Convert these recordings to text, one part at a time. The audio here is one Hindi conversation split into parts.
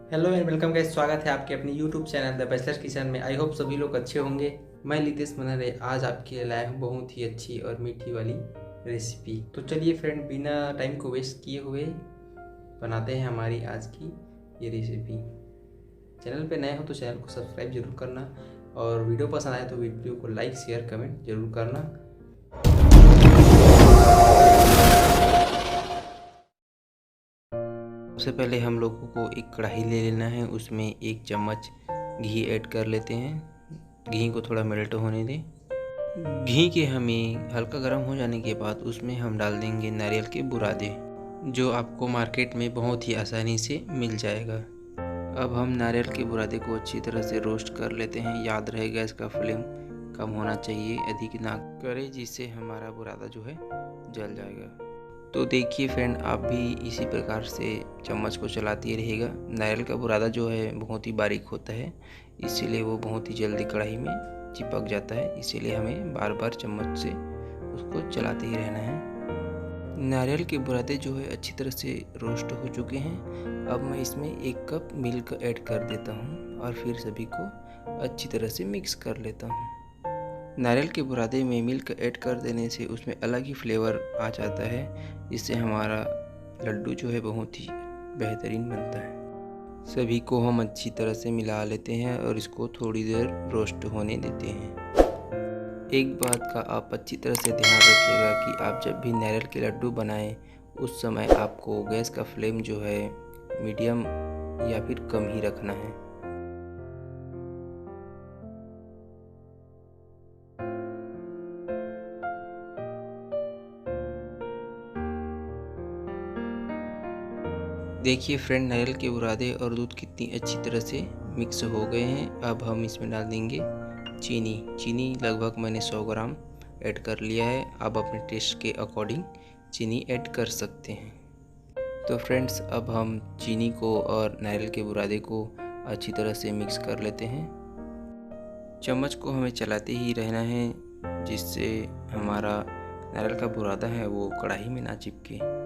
हेलो एंड वेलकम गाइस, स्वागत है आपके अपने YouTube channel the bachelor kitchen में। आई होप सभी लोग अच्छे होंगे। मैं लितेश मनहरे आज आपके लिए लाया हूँ बहुत ही अच्छी और मीठी वाली रेसिपी। तो चलिए फ्रेंड, बिना टाइम को वेस्ट किए हुए बनाते हैं हमारी आज की ये रेसिपी। चैनल पे नए हो तो चैनल को सब्सक्राइब जरूर करना, और वीडियो पसंद आए तो वीडियो को लाइक शेयर कमेंट जरूर करना। सबसे पहले हम लोगों को एक कढ़ाई ले लेना है, उसमें 1 चम्मच घी ऐड कर लेते हैं। घी को थोड़ा मेल्ट होने दें। घी के हमें हल्का गर्म हो जाने के बाद उसमें हम डाल देंगे नारियल के बुरादे, जो आपको मार्केट में बहुत ही आसानी से मिल जाएगा। अब हम नारियल के बुरादे को अच्छी तरह से रोस्ट कर लेते हैं। याद रहे गैस का फ्लेम कम होना चाहिए, अधिक ना करे जिससे हमारा बुरादा जो है जल जाएगा। तो देखिए फ्रेंड, आप भी इसी प्रकार से चम्मच को चलाते रहिएगा। नारियल का बुरादा जो है बहुत ही बारीक होता है, इसीलिए वो बहुत ही जल्दी कढ़ाई में चिपक जाता है। इसीलिए हमें बार बार चम्मच से उसको चलाते ही रहना है। नारियल के बुरादे जो है अच्छी तरह से रोस्ट हो चुके हैं। अब मैं इसमें 1 कप मिल्क ऐड कर देता हूँ और फिर सभी को अच्छी तरह से मिक्स कर लेता हूँ। नारियल के बुरादे में मिल्क ऐड कर देने से उसमें अलग ही फ्लेवर आ जाता है, जिससे हमारा लड्डू जो है बहुत ही बेहतरीन बनता है। सभी को हम अच्छी तरह से मिला लेते हैं और इसको थोड़ी देर रोस्ट होने देते हैं। एक बात का आप अच्छी तरह से ध्यान रखिएगा कि आप जब भी नारियल के लड्डू बनाएं उस समय आपको गैस का फ्लेम जो है मीडियम या फिर कम ही रखना है। देखिए फ्रेंड, नारियल के बुरादे और दूध कितनी अच्छी तरह से मिक्स हो गए हैं। अब हम इसमें डाल देंगे चीनी लगभग मैंने 100 ग्राम ऐड कर लिया है। आप अपने टेस्ट के अकॉर्डिंग चीनी ऐड कर सकते हैं। तो फ्रेंड्स, अब हम चीनी को और नारियल के बुरादे को अच्छी तरह से मिक्स कर लेते हैं। चम्मच को हमें चलाते ही रहना है, जिससे हमारा नारियल का बुरादा है वो कढ़ाई में ना चिपके।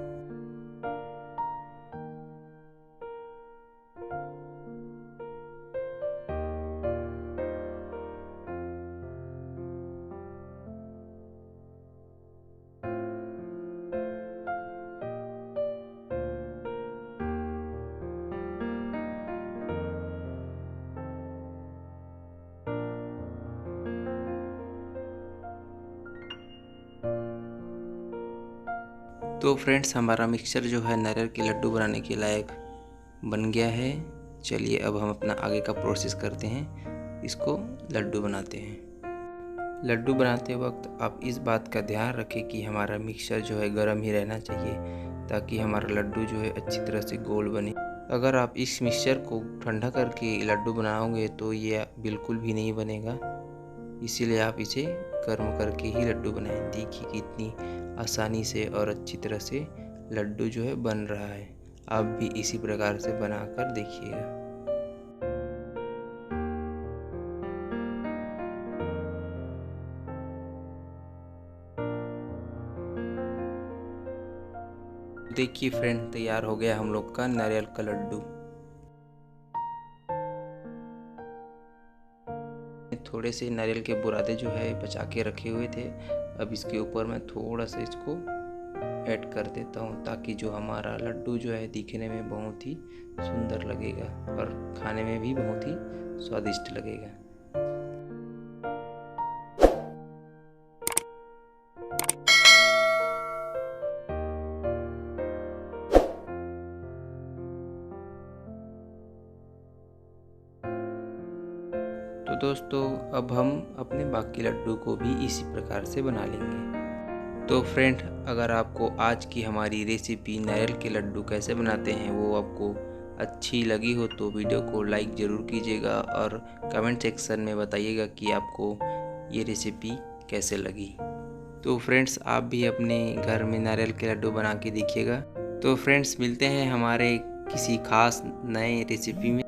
तो फ्रेंड्स, हमारा मिक्सचर जो है नारियल के लड्डू बनाने के लायक बन गया है। चलिए अब हम अपना आगे का प्रोसेस करते हैं। इसको लड्डू बनाते हैं। लड्डू बनाते वक्त आप इस बात का ध्यान रखें कि हमारा मिक्सचर जो है गर्म ही रहना चाहिए, ताकि हमारा लड्डू जो है अच्छी तरह से गोल बने। अगर आप इस मिक्सचर को ठंडा करके लड्डू बनाओगे तो ये बिल्कुल भी नहीं बनेगा। इसीलिए आप इसे गर्म करके ही लड्डू बनाएं। देखिए कितनी आसानी से और अच्छी तरह से लड्डू जो है बन रहा है। आप भी इसी प्रकार से बनाकर देखिएगा। देखिए फ्रेंड, तैयार हो गया हम लोग का नारियल का लड्डू। थोड़े से नारियल के बुरादे जो है बचा के रखे हुए थे। अब इसके ऊपर मैं थोड़ा सा इसको ऐड कर देता हूँ, ताकि जो हमारा लड्डू जो है दिखने में बहुत ही सुंदर लगेगा और खाने में भी बहुत ही स्वादिष्ट लगेगा। तो दोस्तों, अब हम अपने बाकी लड्डू को भी इसी प्रकार से बना लेंगे। तो फ्रेंड, अगर आपको आज की हमारी रेसिपी नारियल के लड्डू कैसे बनाते हैं वो आपको अच्छी लगी हो तो वीडियो को लाइक ज़रूर कीजिएगा और कमेंट सेक्शन में बताइएगा कि आपको ये रेसिपी कैसे लगी। तो फ्रेंड्स, आप भी अपने घर में नारियल के लड्डू बना के देखिएगा। तो फ्रेंड्स, मिलते हैं हमारे किसी खास नए रेसिपी में।